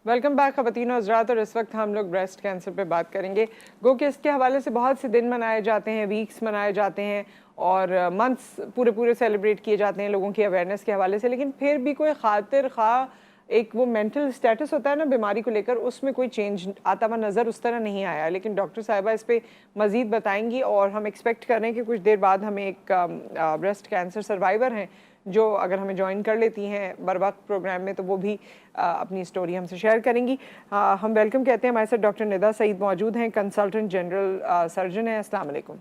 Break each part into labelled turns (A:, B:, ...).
A: Welcome back ख़वातीन और हज़रात। और इस वक्त हम लोग ब्रेस्ट कैंसर पे बात करेंगे। गो कि इसके हवाले से बहुत से दिन मनाए जाते हैं, वीक्स मनाए जाते हैं और मंथ्स पूरे पूरे सेलिब्रेट किए जाते हैं लोगों की अवेयरनेस के हवाले से, लेकिन फिर भी कोई खातिर खा एक वो मेंटल स्टेटस होता है ना बीमारी को लेकर, उसमें कोई चेंज आता हुआ नज़र उस तरह नहीं आया। लेकिन डॉक्टर साहिबा इस पर मज़ीद बताएंगी और हम एक्सपेक्ट कर रहे हैं कि कुछ देर बाद हमें एक ब्रेस्ट कैंसर सर्वाइवर हैं जो अगर हमें ज्वाइन कर लेती हैं बर वक्त प्रोग्राम में, तो वो भी अपनी स्टोरी हमसे शेयर करेंगी। हम वेलकम कहते हैं। हमारे साथ डॉक्टर निदा सईद मौजूद हैं, कंसल्टेंट जनरल सर्जन हैं। अस्सलाम वालेकुम।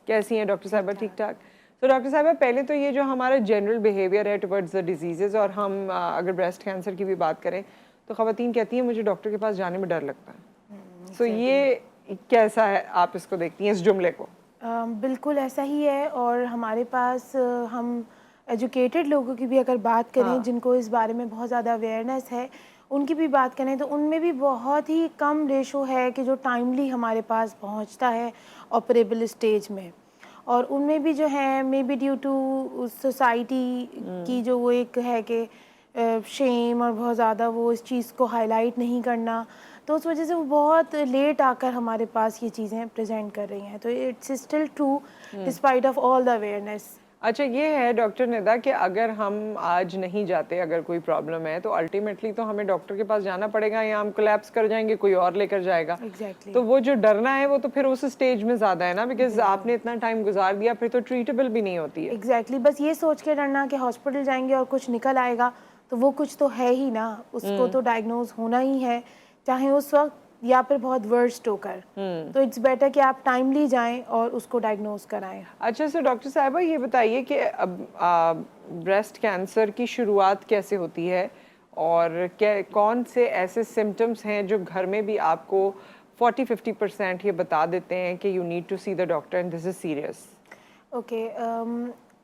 A: कैसी हैं डॉक्टर साहिबा? ठीक ठाक। तो डॉक्टर साहिबा, पहले तो ये जो हमारा जनरल बिहेवियर है टुवर्ड्स द डिजीज़, और हम अगर ब्रेस्ट कैंसर की भी बात करें तो ख़वातीन कहती हैं मुझे डॉक्टर के पास जाने में डर लगता है। तो ये कैसा है, आप इसको देखती हैं इस जुमले को?
B: बिल्कुल ऐसा ही है। और हमारे पास हम एजुकेटेड लोगों की भी अगर बात करें, जिनको इस बारे में बहुत ज़्यादा अवेयरनेस है, उनकी भी बात करें तो उनमें भी बहुत ही कम रेशो है कि जो टाइमली हमारे पास पहुंचता है ऑपरेबल स्टेज में। और उनमें भी जो है may be due to society की जो वो एक है कि शेम और बहुत ज़्यादा वो इस चीज़ को हाईलाइट नहीं करना, तो उस वजह से वो बहुत लेट आकर हमारे पास ये चीज़ें प्रेजेंट कर रही हैं। तो it's still true despite of all the awareness.
A: अच्छा, ये है डॉक्टर निदा कि अगर हम आज नहीं जाते, अगर कोई प्रॉब्लम है तो अल्टीमेटली तो हमें डॉक्टर के पास जाना पड़ेगा, या हम कोलैप्स कर जाएंगे, कोई और लेकर जाएगा।
B: एग्जैक्टली
A: तो वो जो डरना है वो तो फिर उस स्टेज में ज़्यादा है ना, बिकॉज आपने इतना टाइम गुजार दिया, फिर तो ट्रीटेबल भी नहीं होती है।
B: एग्जैक्टली बस ये सोच के डरना कि हॉस्पिटल जाएंगे और कुछ निकल आएगा, तो वो कुछ तो है ही ना, उसको तो डायग्नोज होना ही है, चाहे उस वक्त या फिर बहुत वर्स्ट होकर। तो इट्स बेटर कि आप टाइमली जाएं और उसको डायग्नोज कराएं।
A: अच्छा, सर डॉक्टर साहिबा ये बताइए कि अब ब्रेस्ट कैंसर की शुरुआत कैसे होती है, और क्या कौन से ऐसे सिम्टम्स हैं जो घर में भी आपको 40-50% ये बता देते हैं कि you need to see the doctor and this is serious?
B: Okay,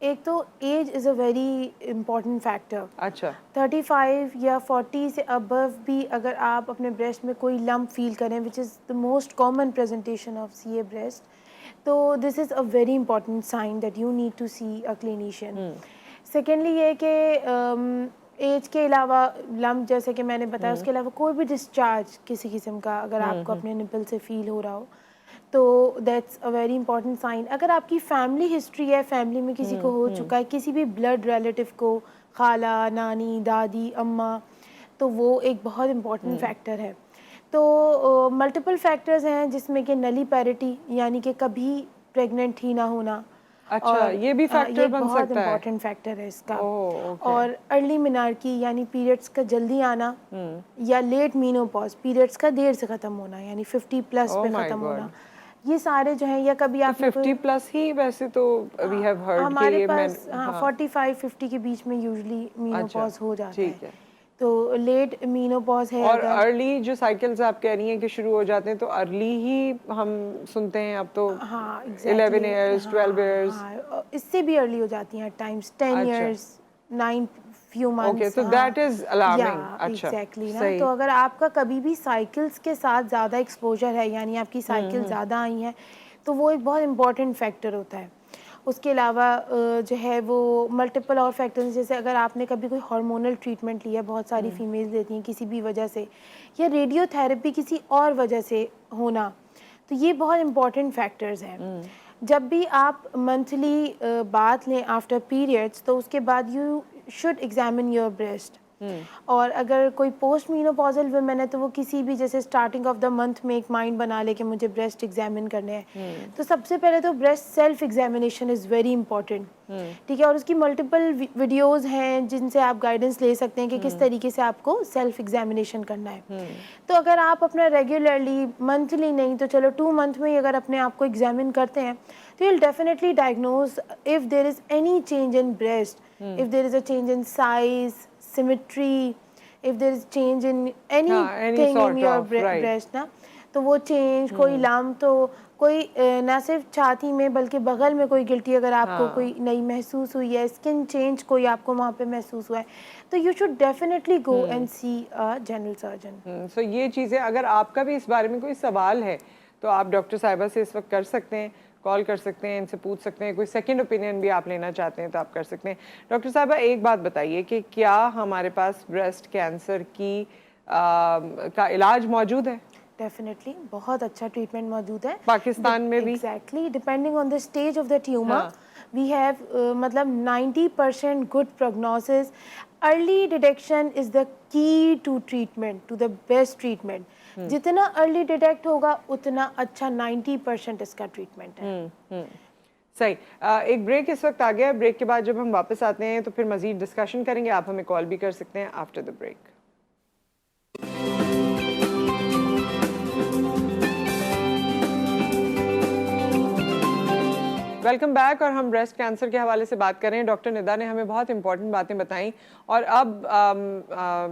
B: एक तो age is a very important factor.
A: अच्छा।
B: 35 या 40 से अबव भी अगर आप अपने ब्रेस्ट में कोई लम्प फील करें, which is the most common presentation of C A breast, तो this is a very important sign that you need to see a clinician. Secondly ये कि एज के अलावा लम्प जैसे कि मैंने बताया, उसके अलावा कोई भी डिस्चार्ज किसी किस्म का अगर आपको अपने निपल से फील हो रहा हो, तो that's a very important sign. अगर आपकी फैमिली हिस्ट्री है, फैमिली में किसी को हो चुका है, किसी भी ब्लड रिलेटिव को, खाला, नानी, दादी, अम्मा, तो वो एक बहुत इम्पॉर्टेंट फैक्टर है। तो मल्टीपल फैक्टर्स हैं जिसमें कि नली पैरिटी यानी कि कभी प्रेग्नेंट ही ना होना,
A: अच्छा,
B: और
A: ये भी
B: ये
A: फैक्टर
B: एक
A: बन
B: बहुत
A: सकता है?
B: इम्पॉर्टेंट फैक्टर है इसका।
A: ओह, ओके।
B: और अर्ली मिनार्की यानी पीरियड्स का जल्दी आना, या लेट मीनोपॉज पीरियड्स का देर से ख़त्म होना, यानी 50 प्लस
A: ओह
B: पे
A: माय
B: ख़त्म होना,
A: गॉड।
B: ये सारे जो हैं। या कभी
A: तो
B: आपने कोई
A: 50 प्लस ही वैसे तो वी हैव हर्ड के
B: हमारे
A: ये मैं।
B: पास हाँ
A: हाँ।
B: 45-50 के बीच में यूजली
A: अच्छा,
B: मीनोपॉज हो जाता है।
A: ठीक है।
B: तो लेट मीनोपॉज है
A: और
B: अगर,
A: अर्ली जो साइकिल्स आप कह रही हैं कि शुरू हो जाते हैं, तो अर्ली ही हम सुनते हैं अब तो।
B: हाँ
A: 11
B: एग्जैक्टली
A: ईयर्स, 12
B: हाँ
A: ईयर्स।
B: हाँ, इससे भी अर्ली हो जाती हैं टाइम्स, 10
A: अच्छा,
B: ईयर्स, 9 फ्यू
A: ओके,
B: मंथ्स।
A: तो
B: हाँ
A: दैट इज
B: या
A: अलार्मिंग। अच्छा,
B: एग्जैक्टली ना।
A: सही।
B: तो अगर आपका कभी भी साइकिल्स के साथ ज़्यादा एक्सपोजर है, यानी आपकी साइकिल ज़्यादा आई हैं, तो वो एक बहुत इंपॉर्टेंट फैक्टर होता है। उसके अलावा जो है वो मल्टीपल और फैक्टर्स, जैसे अगर आपने कभी कोई हार्मोनल ट्रीटमेंट लिया, बहुत सारी फीमेल्स लेती हैं किसी भी वजह से, या रेडियोथेरेपी किसी और वजह से होना, तो ये बहुत इंपॉर्टेंट फैक्टर्स हैं। जब भी आप मंथली बात लें आफ्टर पीरियड्स, तो उसके बाद you should examine your breast. और अगर कोई पोस्ट मीनोपॉजल वुमेन है, तो वो किसी भी जैसे स्टार्टिंग ऑफ द मंथ में एक माइंड बना ले कि मुझे ब्रेस्ट एग्जामिन करने हैं, तो सबसे पहले तो breast self examination is very important. ठीक है, और उसकी मल्टीपल वीडियोस हैं जिनसे आप गाइडेंस ले सकते हैं कि किस तरीके से आपको सेल्फ एग्जामिनेशन करना है। तो अगर आप अपना रेगुलरली, मंथली नहीं तो चलो 2 मंथ में ही अगर अपने आप को एग्जामिन करते हैं, तो you'll definitely diagnose if there is any change in breast, if there is a change in size, symmetry, if there is change in
A: हाँ, any
B: anything in
A: sort
B: your
A: of right.
B: breast ना, तो वो change, कोई लम्ब, तो कोई ना सिर्फ छाती में बल्कि बगल में कोई गिल्टी अगर आपको
A: हाँ।
B: कोई नई महसूस हुई है, स्किन चेंज कोई आपको वहाँ पे महसूस हुआ है, तो you should definitely go and see a general surgeon.
A: So ये चीज़ें, अगर आपका भी इस बारे में कोई सवाल है तो आप डॉक्टर साहिबा से इस वक्त कर सकते हैं, कॉल कर सकते हैं, इनसे पूछ सकते हैं। कोई सेकंड ओपिनियन भी आप लेना चाहते हैं तो आप कर सकते हैं। डॉक्टर साहिबा, एक बात बताइए कि क्या हमारे पास ब्रेस्ट कैंसर की का इलाज मौजूद है?
B: डेफिनेटली बहुत अच्छा ट्रीटमेंट मौजूद है
A: पाकिस्तान में भी?
B: Exactly, depending on the stage of the tumour
A: हाँ।
B: वी हैव मतलब 90% good prognosis. Early detection is the key to treatment, to the best treatment. जितना अर्ली डिटेक्ट होगा उतना अच्छा 90% इसका ट्रीटमेंट है.
A: सही। एक ब्रेक इस वक्त आ गया। ब्रेक के बाद जब हम वापस आते हैं तो फिर मजीद डिस्कशन करेंगे। आप हमें कॉल भी कर सकते हैं after the break. Welcome back. और हम ब्रेस्ट कैंसर के हवाले से बात कर रहे हैं। डॉक्टर निदा ने हमें बहुत इंपॉर्टेंट बातें बताई और अब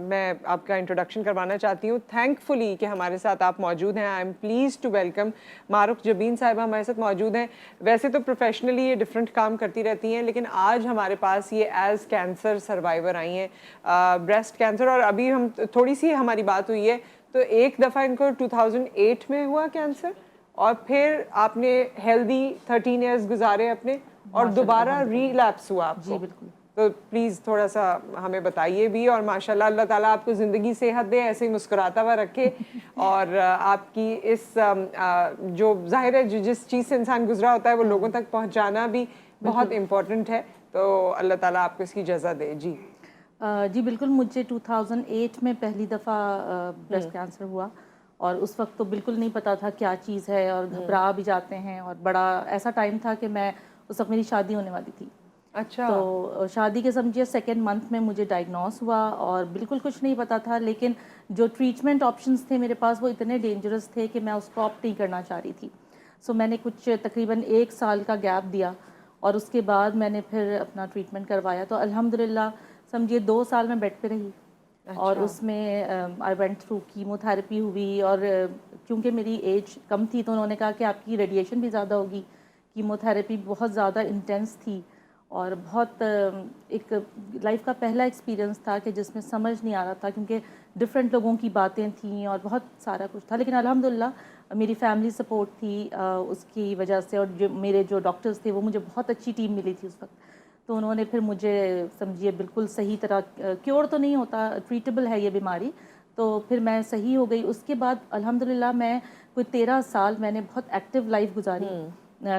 A: मैं आपका इंट्रोडक्शन करवाना चाहती हूँ। थैंकफुली कि हमारे साथ आप मौजूद हैं। I am please to welcome Marukh Jabeen Sahiba हमारे साथ मौजूद हैं। वैसे तो प्रोफेशनली ये डिफरेंट काम करती रहती हैं, लेकिन आज हमारे पास ये एज कैंसर सर्वाइवर आई हैं, ब्रेस्ट कैंसर। और अभी हम थोड़ी सी हमारी बात हुई है तो एक दफ़ा इनको 2008 में हुआ कैंसर और फिर आपने हेल्दी 13 इयर्स गुजारे अपने और दोबारा रीलैप्स हुआ आपको।
C: जी बिल्कुल।
A: तो प्लीज़ थोड़ा सा हमें बताइए भी। और माशाल्लाह अल्लाह ताला आपको ज़िंदगी सेहत दे, ऐसे ही मुस्कुराता हुआ रखे और आपकी इस जो जाहिर है जिस चीज़ से इंसान गुजरा होता है वो लोगों तक पहुंचाना भी बहुत इम्पोर्टेंट है। तो अल्लाह ताला आपको इसकी जज़ा दे। जी
C: जी बिल्कुल। मुझे 2008 में पहली दफ़ा ब्रेस्ट कैंसर हुआ और उस वक्त तो बिल्कुल नहीं पता था क्या चीज़ है और घबरा भी जाते हैं। और बड़ा ऐसा टाइम था कि मैं उस वक्त मेरी शादी होने वाली थी।
A: अच्छा।
C: तो शादी के समझिए सेकेंड मंथ में मुझे डायग्नोस हुआ और बिल्कुल कुछ नहीं पता था, लेकिन जो ट्रीटमेंट ऑप्शंस थे मेरे पास वो इतने डेंजरस थे कि मैं उसको ऑप्ट नहीं करना चाह रही थी। सो मैंने कुछ तकरीबन 1 साल का गैप दिया और उसके बाद मैंने फिर अपना ट्रीटमेंट करवाया। तो अल्हम्दुलिल्लाह समझिए 2 साल मैं बेड पे रही। अच्छा। और उसमें आई वेंट थ्रू कीमोथेरेपी हुई और क्योंकि मेरी एज कम थी तो उन्होंने कहा कि आपकी रेडिएशन भी ज़्यादा होगी। कीमोथेरेपी बहुत ज़्यादा इंटेंस थी और बहुत एक लाइफ का पहला एक्सपीरियंस था कि जिसमें समझ नहीं आ रहा था, क्योंकि डिफरेंट लोगों की बातें थीं और बहुत सारा कुछ था। लेकिन अल्हम्दुलिल्लाह मेरी फैमिली सपोर्ट थी उसकी वजह से, और जो मेरे जो डॉक्टर्स थे वो मुझे बहुत अच्छी टीम मिली थी उस वक्त। तो उन्होंने फिर मुझे समझिए बिल्कुल सही तरह, क्योर तो नहीं होता, ट्रीटेबल है ये बीमारी, तो फिर मैं सही हो गई। उसके बाद अल्हम्दुलिल्लाह मैं कोई 13 साल मैंने बहुत एक्टिव लाइफ गुजारी।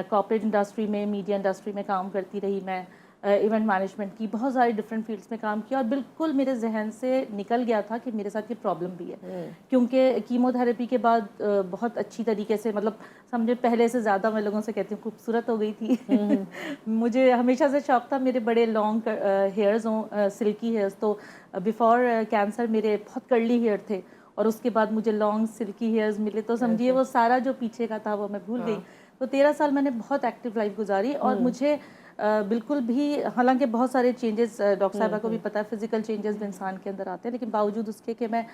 C: कॉर्पोरेट इंडस्ट्री में, मीडिया इंडस्ट्री में काम करती रही मैं, इवेंट मैनेजमेंट की, बहुत सारी डिफरेंट फील्ड्स में काम किया और बिल्कुल मेरे जहन से निकल गया था कि मेरे साथ ये प्रॉब्लम भी है। क्योंकि कीमोथेरेपी के बाद बहुत अच्छी तरीके से, मतलब समझे पहले से ज़्यादा, मैं लोगों से कहती हूँ, खूबसूरत हो गई थी। मुझे हमेशा से शौक था मेरे बड़े लॉन्ग हेयर्स हों, सिल्की हेयर्स। तो बिफोर कैंसर मेरे बहुत कर्ली हेयर थे और उसके बाद मुझे लॉन्ग सिल्की हेयर्स मिले, तो समझिए वो सारा जो पीछे का था वो मैं भूल गई। तो 13 साल मैंने बहुत एक्टिव लाइफ गुजारी और मुझे बिल्कुल भी, हालांकि बहुत सारे चेंजेस डॉक्टर साहिबा को भी पता है, फिजिकल चेंजेस भी इंसान के अंदर आते हैं, लेकिन बावजूद उसके कि मैं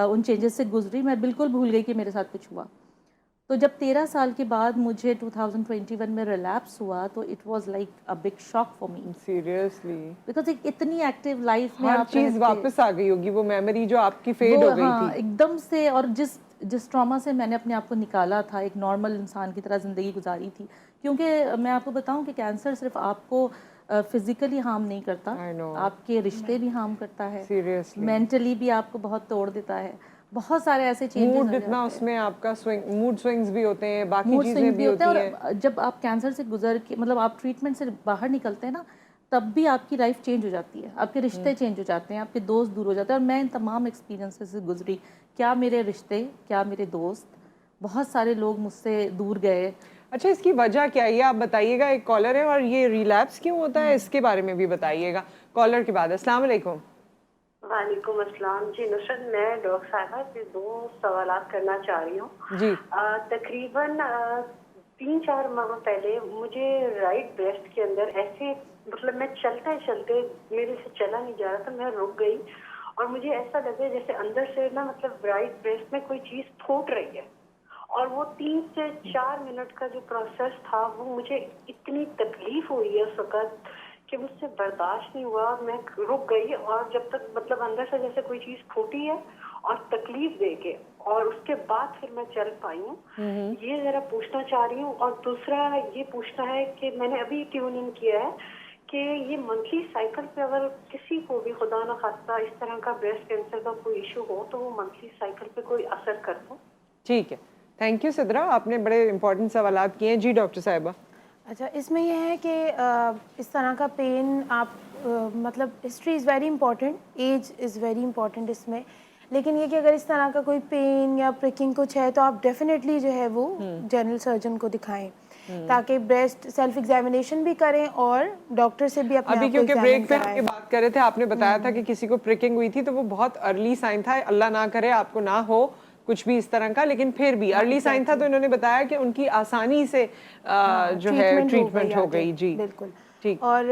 C: उन चेंजेस से गुजरी, मैं बिल्कुल भूल गई कि मेरे साथ कुछ हुआ। तो जब 13 साल के बाद मुझे 2021 में रिलैप्स हुआ तो it was like a big shock for me,
A: seriously,
C: because एक इतनी एक्टिव लाइफ में
A: हर
C: आप
A: चीज वापस आ गई होगी, वो मेमोरी जो आपकी फेड हो गई
C: हाँ,
A: थी
C: एकदम से। और जिस ट्रॉमा से मैंने अपने आप को निकाला था, एक नॉर्मल इंसान की तरह ज़िंदगी गुजारी थी। क्योंकि मैं आपको बताऊं कि कैंसर सिर्फ आपको फिजिकली हार्म नहीं करता, आपके रिश्ते भी हार्म करता है,
A: सीरियसली
C: मेंटली भी आपको बहुत तोड़ देता है। बहुत सारे ऐसे चेंजेस
A: मूड इतना उसमें आपका मूड स्विंग्स भी होते हैं, बाकी
C: मूड
A: चीजें
C: स्विंग्स
A: भी होती हैं।
C: और जब आप कैंसर से गुजर के, मतलब आप ट्रीटमेंट से बाहर निकलते हैं ना, तब भी आपकी लाइफ चेंज हो जाती है, आपके रिश्ते चेंज हो जाते हैं, आपके दोस्त दूर हो जाते हैं। और मैं इन तमाम एक्सपीरियंसेस से गुजरी। क्या मेरे रिश्ते, क्या मेरे दोस्त, बहुत सारे लोग मुझसे दूर गए।
A: अच्छा, इसकी वजह क्या है ये आप बताइएगा। एक कॉलर है और ये रिलैप्स क्यों होता है इसके बारे में भी बताइएगा कॉलर के बाद। अस्सलाम वालेकुम।
D: वालेकुम अस्सलाम। जी नुसरत, मैं डॉक्टर साहिबा से 2 सवाल करना चाह रही हूँ।
A: जी
D: तकरीबन 3-4 माह पहले मुझे राइट ब्रेस्ट के अंदर ऐसे, मतलब मैं चलते चलते मेरे से चला नहीं जा रहा था, मैं रुक गई और मुझे ऐसा लगा जैसे अंदर से ना, मतलब राइट ब्रेस्ट में कोई चीज फूट रही है। और वो 3 से 4 मिनट का जो प्रोसेस था वो मुझे इतनी तकलीफ हुई है उस वक्त कि मुझसे बर्दाश्त नहीं हुआ। मैं रुक गई और जब तक, मतलब अंदर से जैसे कोई चीज फूटी है और तकलीफ दे के, और उसके बाद फिर मैं चल पाई हूँ। ये जरा पूछना चाह रही हूँ। और दूसरा ये पूछना है कि मैंने अभी ट्यून इन किया है कि ये मंथली साइकिल पे अगर किसी को भी खुदा न खास्ता इस तरह का ब्रेस्ट कैंसर का कोई इशू हो तो वो मंथली साइकिल पे कोई असर करता?
A: ठीक है, थैंक यू सिद्रा, आपने बड़े इंपॉर्टेंट सवालात किए हैं। जी डॉक्टर साहिबा।
B: अच्छा, इसमें यह है कि इस तरह का पेन आप मतलब history is very important, age is very important इसमें, लेकिन ये कि अगर इस तरह का कोई पेन या प्रिकिंग कुछ है तो आप डेफिनेटली जो है वो जनरल सर्जन को दिखाएं, ताकि ब्रेस्ट सेल्फ एग्जामिनेशन भी करें और डॉक्टर से भी अपने
A: अभी
B: आप को
A: क्योंकि
B: एग्जामिन
A: ब्रेक पे हम
B: कराएं।
A: ये बात कर रहे थे, आपने बताया था कि किसी को प्रिकिंग हुई थी तो वो बहुत अर्ली साइन था, अल्लाह ना करे आपको ना हो कुछ भी इस तरह का, लेकिन फिर भी अर्ली साइन था तो इन्होंने बताया कि उनकी आसानी से जो है ट्रीटमेंट हो गई। जी
B: बिल्कुल।
A: ठीक।
B: और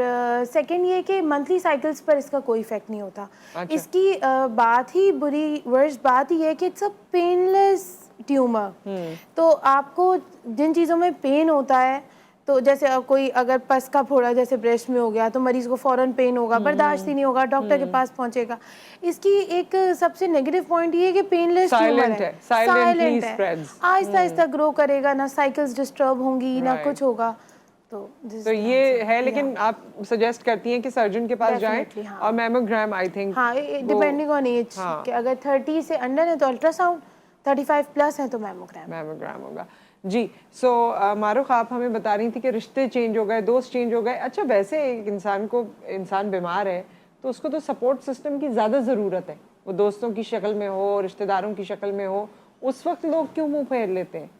B: सेकंड ये कि मंथली साइकिल्स पर इसका कोई इफेक्ट नहीं होता।
A: अच्छा।
B: इसकी बात ही बुरी वर्स्ट बात ही है कि इट्स अ पेनलेस ट्यूमर। तो आपको जिन चीज़ों में पेन होता है, तो जैसे कोई अगर पस का फोड़ा जैसे ब्रेस्ट में हो गया तो मरीज को फौरन पेन होगा, बर्दाश्त ही नहीं होगा, डॉक्टर के पास पहुंचेगा। इसकी एक सबसे नेगेटिव पॉइंट ये है कि पेनलेस ट्यूमर है, साइलेंट है, आहिस्ता आहिस्ता ग्रो करेगा, ना साइकिल्स डिस्टर्ब होंगी ना कुछ होगा। तो
A: ये है, लेकिन आप सजेस्ट करती हैं कि सर्जन के पास जाएं।
B: हाँ।
A: और मैमोग्राम आई थिंक
B: हाँ, डिपेंडिंग ऑन एज, कि अगर 30 से अंडर है तो अल्ट्रासाउंड, 35 प्लस है तो मैमोग्राम
A: होगा। जी सो मारूख, आप हमें बता रही थी कि रिश्ते चेंज हो गए, दोस्त चेंज हो गए। अच्छा, वैसे एक इंसान बीमार है तो उसको तो सपोर्ट सिस्टम की ज़्यादा ज़रूरत है, वो दोस्तों की शक्ल में हो, रिश्तेदारों की शक्ल में हो, उस वक्त लोग क्यों मुंह फेर लेते हैं?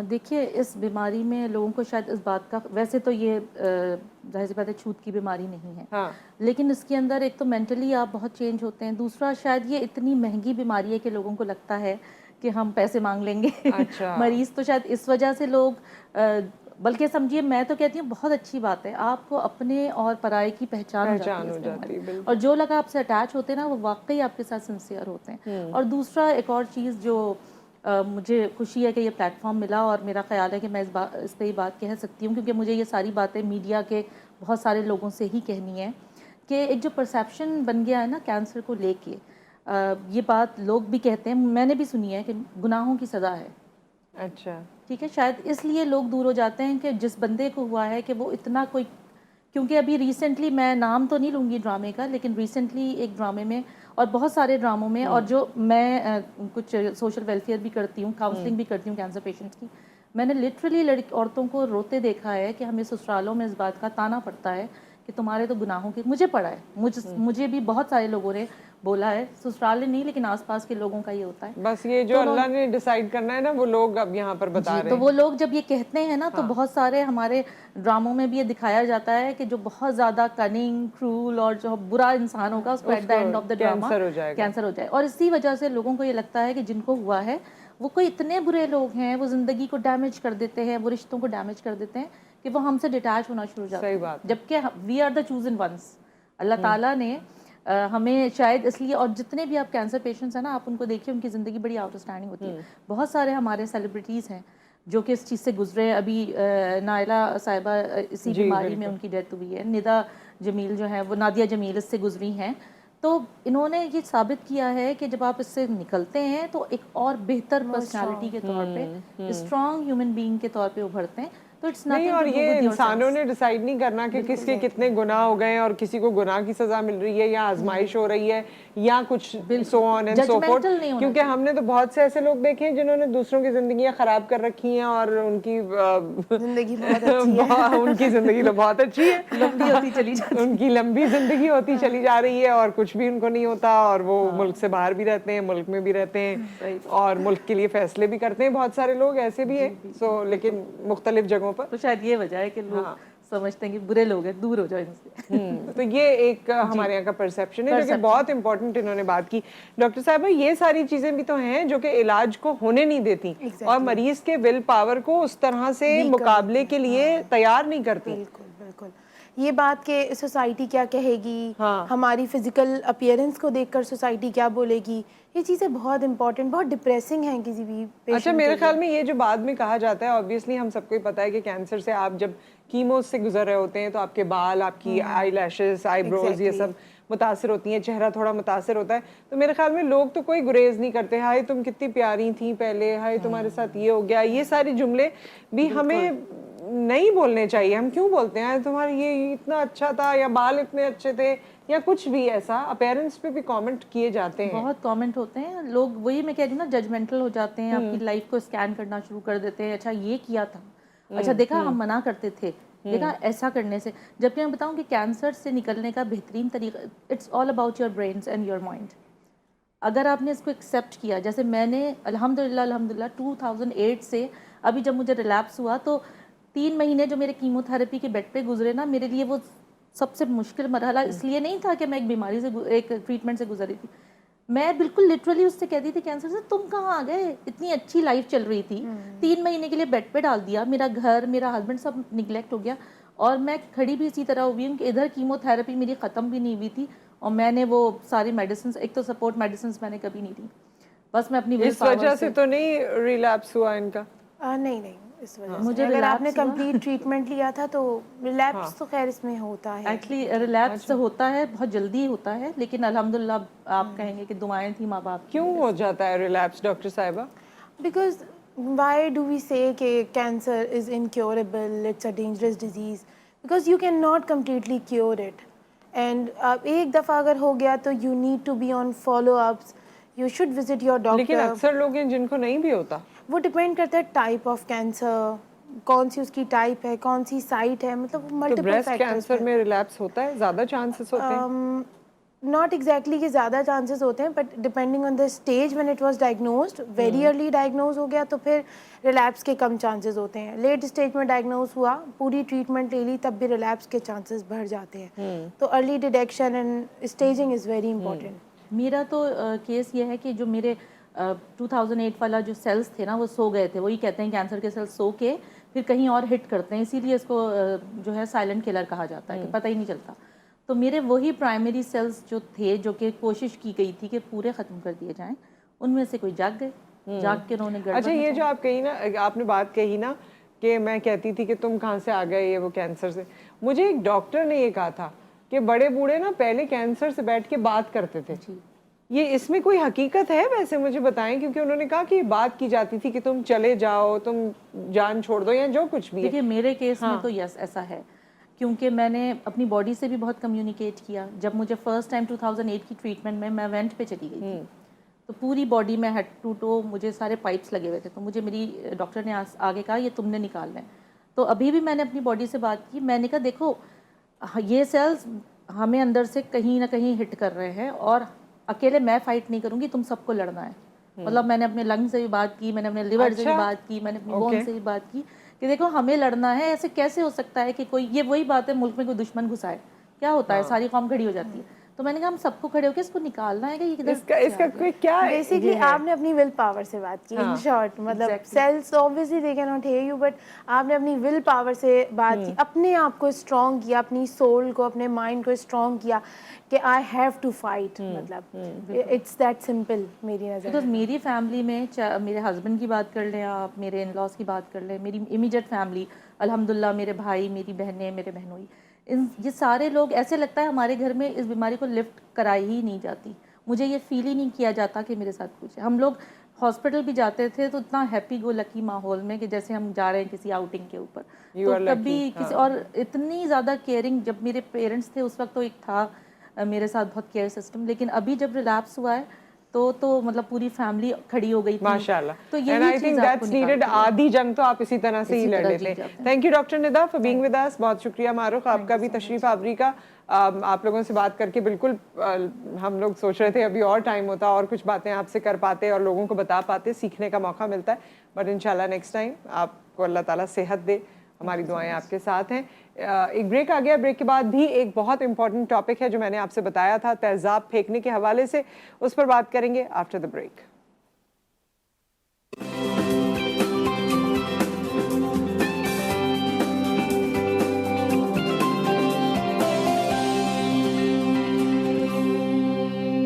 C: देखिए, इस बीमारी में लोगों को शायद इस बात का, वैसे तो ये जाहिर सी बात है छूत की बीमारी नहीं है,
A: हाँ।
C: लेकिन इसके अंदर एक तो मेंटली आप बहुत चेंज होते हैं, दूसरा शायद ये इतनी महंगी बीमारी है कि लोगों को लगता है कि हम पैसे मांग लेंगे।
A: अच्छा।
C: मरीज़ तो शायद इस वजह से लोग बल्कि समझिए, मैं तो कहती हूँ बहुत अच्छी बात है, आपको अपने और पराये की पहचान हो जाती है, और जो लोग आपसे अटैच होते हैं ना वो वाकई आपके साथ सिंसियर होते हैं। और दूसरा एक और चीज़ जो मुझे खुशी है कि ये प्लेटफॉर्म मिला, और मेरा ख्याल है कि मैं इस पर ही बात कह सकती हूँ, क्योंकि मुझे ये सारी बातें मीडिया के बहुत सारे लोगों से ही कहनी है कि एक जो परसेप्शन बन गया है ना कैंसर को लेके, ये बात लोग भी कहते हैं, मैंने भी सुनी है कि गुनाहों की सज़ा है।
A: अच्छा, ठीक
C: है, शायद इसलिए लोग दूर हो जाते हैं कि जिस बंदे को हुआ है कि वो इतना कोई, क्योंकि अभी रिसेंटली, मैं नाम तो नहीं लूँगी ड्रामे का, लेकिन रिसेंटली एक ड्रामे में और बहुत सारे ड्रामों में, और जो मैं कुछ सोशल वेलफेयर भी करती हूँ, काउंसलिंग भी करती हूँ कैंसर पेशेंट्स की, मैंने लिटरली औरतों को रोते देखा है कि हमें ससुरालों में इस बात का ताना पड़ता है कि तुम्हारे तो गुनाहों की, मुझे पड़ा है, मुझे भी बहुत सारे लोगों ने बोला है, ससुराल नहीं लेकिन आसपास के लोगों का ये होता है।
A: बस ये जो अल्लाह ने डिसाइड करना है ना, वो लोग अब यहाँ पर बता रहे हैं।
C: तो वो लोग जब ये कहते हैं ना, तो बहुत सारे हमारे ड्रामों में भी ये दिखाया जाता है कि जो बहुत ज़्यादा कनिंग, क्रूल और जो बुरा इंसान होगा उसको at the end of the drama cancer हो जाए। और इसी वजह से लोगों को ये लगता है कि जिनको हुआ है वो कोई इतने बुरे लोग हैं, वो ज़िंदगी को डैमेज कर देते हैं, वो रिश्तों को डैमेज कर देते हैं कि वो हमसे डिटैच होना शुरू हो जाते हैं। जबकि we are the chosen ones. अल्लाह ताला ने हमें शायद इसलिए, और जितने भी आप कैंसर पेशेंट्स हैं ना, आप उनको देखिए, उनकी ज़िंदगी बड़ी आउटस्टैंडिंग होती है। बहुत सारे हमारे सेलिब्रिटीज़ हैं जो कि इस चीज़ से गुजरे हैं। अभी नायला साहिबा इसी बीमारी में उनकी डेथ हुई है। निदा जमील जो है, वो नादिया जमील इससे गुजरी हैं। तो इन्होंने ये साबित किया है कि जब आप इससे निकलते हैं तो एक और बेहतर पर्सनालिटी के तौर पे, स्ट्रॉन्ग ह्यूमन बीइंग के तौर पे उभरते हैं। तो इट्स
A: नहीं, और ये इंसानों ने डिसाइड नहीं करना कि किसके कितने गुनाह हो गए और किसी को गुनाह की सजा मिल रही है या आजमाइश हो रही है या कुछ so on and so fourth. क्योंकि हमने तो बहुत से ऐसे लोग देखे हैं जिन्होंने दूसरों की जिंदगियां खराब कर रखी हैं और उनकी
B: जिंदगी बहुत अच्छी है।
A: उनकी जिंदगी तो बहुत अच्छी है,
C: लंबी होती चली जाती है,
A: उनकी लंबी जिंदगी होती चली जा रही है और कुछ भी उनको नहीं होता, और वो मुल्क से बाहर भी रहते हैं, मुल्क में भी रहते हैं और मुल्क के लिए फैसले भी करते हैं। बहुत सारे लोग ऐसे भी हैं, सो लेकिन मुख्तलिफ जगहों पर।
C: तो शायद ये है कि लोग समझते हैं कि बुरे लोग हैं, दूर हो जाओ इनसे।
A: तो ये एक हमारे यहाँ का परसेप्शन है, जो कि बहुत इंपॉर्टेंट इन्होंने बात की। डॉक्टर साहब, ये सारी चीजें भी तो हैं जो कि इलाज को होने नहीं देती और मरीज के विल पावर को उस तरह से मुकाबले के लिए तैयार नहीं करती।
B: बिल्कुल बिल्कुल। ये बात कि सोसाइटी क्या कहेगी, हमारी फिजिकल अपीयरेंस को देखकर सोसाइटी क्या बोलेगी, ये चीज़ें बहुत इंपॉर्टेंट, बहुत डिप्रेसिंग हैं किसी भी पेशेंट।
A: अच्छा, मेरे ख्याल में ये जो बाद में कहा जाता है, ऑब्वियसली हम सबको ही पता है कि कैंसर से आप जब कीमो से गुजर रहे होते हैं तो आपके बाल, आपकी आई लैशेस, आईब्रोज, ये सब मुतासर होती हैं, चेहरा थोड़ा मुतासर होता है। तो मेरे ख्याल में लोग तो कोई गुरेज नहीं करते, हाय तुम कितनी प्यारी थी पहले, हाय तुम्हारे साथ ये हो गया, ये सारे जुमले भी हमें नहीं बोलने चाहिए? हम क्यों बोलते हैं तुम्हारा ये इतना अच्छा था, या बाल इतने अच्छे थे, या कुछ भी ऐसा अपीयरेंस पे भी कमेंट किए जाते हैं।
C: बहुत कमेंट होते हैं लोग, वही मैं कह रही हूँ ना, जजमेंटल हो जाते हैं, आपकी लाइफ को स्कैन करना शुरू कर देते हैं। अच्छा ये किया था, अच्छा देखा हम मना करते थे, देखा ऐसा करने से। जबकि मैं बताऊँ कि कैंसर से निकलने का बेहतरीन तरीका, it's all about your brains and your mind. अगर आपने इसको एक्सेप्ट किया, जैसे मैंने अल्हम्दुलिल्लाह 2008 से अभी जब मुझे रिलैप्स हुआ तो 3 महीने जो मेरे कीमोथेरेपी के बेड पे गुजरे ना, मेरे लिए वो सबसे मुश्किल मरहला इसलिए नहीं था कि मैं एक बीमारी से, एक ट्रीटमेंट से गुजरी थी। मैं बिल्कुल लिटरली उससे कहती थी कैंसर से, तुम कहाँ आ गए, इतनी अच्छी लाइफ चल रही थी, 3 महीने के लिए बेड पे डाल दिया, मेरा घर मेरा हस्बैंड सब निगलेक्ट हो गया, और मैं खड़ी भी इसी तरह हुई हूँ कि इधर कीमोथेरेपी मेरी ख़त्म भी नहीं हुई थी, और मैंने वो सारी मेडिसिन, एक तो सपोर्ट मेडिसिन मैंने कभी नहीं दी, बस मैं अपनी
A: इस वजह से तो नहीं रिलैप्स हुआ इनका?
B: नहीं इस वजह से
C: मुझे
B: अगर आपने
C: relapse हुआ।
B: कंप्लीट ट्रीटमेंट लिया था तो रिलैप्स तो खैर इसमें होता है।
C: एक्चुअली रिलैप्स होता है, बहुत जल्दी होता है, लेकिन अल्हम्दुलिल्लाह आप कहेंगे कि दुआएं थी माँ बाप की।
A: क्यों हो जाता है रिलैप्स डॉक्टर साहिबा?
B: Because why do we say that cancer is incurable, it's a dangerous disease? Because you cannot completely cure it. And एक दफ़ा अगर हो गया तो you need to be on follow-ups. You should visit your
A: लेकिन
B: doctor.
A: अक्सर लोग हैं जिनको नहीं भी होता।
B: वो डिपेंड करता है टाइप ऑफ कैंसर, कौन सी उसकी टाइप है, कौन सी साइट है, मतलब
A: तो
B: मल्टीपल
A: ब्रेस्ट
B: फैक्टर्स
A: कैंसर में रिलैप्स होता है, ज़्यादा चांसेस होते हैं?
B: नॉट एग्जैक्टली कि ज़्यादा चांसेस होते हैं, but depending on the stage when it was diagnosed, very early diagnose हो गया तो फिर रिलैप्स के कम चांसेस होते हैं। लेट स्टेज में डायग्नोज हुआ, पूरी ट्रीटमेंट ले ली, तब भी रिलैप्स के चांसेस बढ़ जाते हैं। तो early detection and staging is very important.
C: मेरा तो केस ये है कि जो मेरे 2008 वाला जो सेल्स थे ना, वो सो गए थे, वही कहते हैं कैंसर के सेल्स सो के फिर कहीं और हिट करते हैं, इसीलिए इसको जो है साइलेंट किलर कहा जाता है कि पता ही नहीं चलता। तो मेरे वही प्राइमरी सेल्स जो थे, जो कि कोशिश की गई थी कि पूरे ख़त्म कर दिए जाएं, उनमें से कोई जाग गए, जाग के उन्होंने गड़बड़।
A: अच्छा, ये जो आप कही ना, आपने बात कही ना कि मैं कहती थी कि तुम कहाँ से आ गए ये वो कैंसर से, मुझे एक डॉक्टर ने ये कहा था कि बड़े बूढ़े ना पहले कैंसर से बैठ के बात करते थे। ये इसमें कोई हकीकत है वैसे? मुझे बताएं, क्योंकि उन्होंने कहा कि बात की जाती थी कि तुम चले जाओ, तुम जान छोड़ दो, या जो कुछ भी है।
C: देखिए मेरे केस में तो यस ऐसा है, क्योंकि मैंने अपनी बॉडी से भी बहुत कम्युनिकेट किया। जब मुझे फर्स्ट टाइम 2008 की ट्रीटमेंट में मैं वेंट पे चली गई थी, तो पूरी बॉडी में हेड टू टो मुझे सारे पाइप्स लगे हुए थे, तो मुझे मेरी डॉक्टर ने आगे कहा ये तुमने निकालना है। तो अभी भी मैंने अपनी बॉडी से बात की, मैंने कहा देखो ये सेल्स हमें अंदर से कहीं ना कहीं हिट कर रहे हैं, और अकेले मैं फाइट नहीं करूँगी, तुम सबको लड़ना है। मतलब मैंने अपने लंग से भी बात की, मैंने अपने लिवर से भी बात की, मैंने अपनी बोन से भी बात की कि देखो हमें लड़ना है। ऐसे कैसे हो सकता है कि कोई, ये वही बात है, मुल्क में कोई दुश्मन घुसाए, क्या होता है, सारी कौम खड़ी हो जाती है। तो मैंने कहा हम सबको खड़े होकर इसको निकालना है कि ये किधर
A: इसका कोई क्या
B: बेसिकली आपने अपनी विल पावर से बात की। इन शॉर्ट मतलब cells obviously they can not hear you, but आपने अपनी विल पावर से बात की, अपने आप को स्ट्रॉन्ग किया, अपनी सोल को, अपने माइंड को स्ट्रॉन्ग किया कि आई हैव टू फाइट। मतलब इट्स दैट सिंपल मेरी नज़र में।
C: बिकॉज मेरी फैमिली में, मेरे हस्बैंड की बात कर लें आप, मेरे इन लॉज की बात कर लें, मेरी इमीडिएट फैमिली अल्हम्दुलिल्लाह, मेरे भाई, मेरी बहनें, मेरे बहनोई, ये सारे लोग, ऐसे लगता है हमारे घर में इस बीमारी को लिफ्ट कराई ही नहीं जाती। मुझे ये फील ही नहीं किया जाता कि मेरे साथ कुछ है। हम लोग हॉस्पिटल भी जाते थे तो इतना हैप्पी गो लकी माहौल में कि जैसे हम जा रहे हैं किसी आउटिंग के ऊपर, तो कभी किसी और इतनी ज़्यादा केयरिंग। जब मेरे पेरेंट्स थे उस वक्त तो एक था मेरे साथ बहुत केयर सिस्टम, लेकिन अभी जब रिलैप्स हुआ है तो मतलब पूरी फैमिली खड़ी हो गई थी
A: माशाल्लाह।
C: तो
A: and I think that's needed. आधी जंग तो आप इसी तरह से ही लड़ लेते हैं। Thank you doctor Nida for being with us. बहुत शुक्रिया मारूख आपका भी तशरीफ आवरी का। आप लोगों से बात करके बिल्कुल हम लोग सोच रहे थे अभी और टाइम होता और कुछ बातें आपसे कर पाते और लोगों को बता पाते, सीखने का मौका मिलता है, बट इंशाल्लाह नेक्स्ट टाइम आपको अल्लाह ताला सेहत दे। हमारी दुआएं आपके साथ हैं। एक ब्रेक आ गया, ब्रेक के बाद भी एक बहुत इंपॉर्टेंट टॉपिक है जो मैंने आपसे बताया था, तेज़ाब फेंकने के हवाले से, उस पर बात करेंगे आफ्टर द ब्रेक।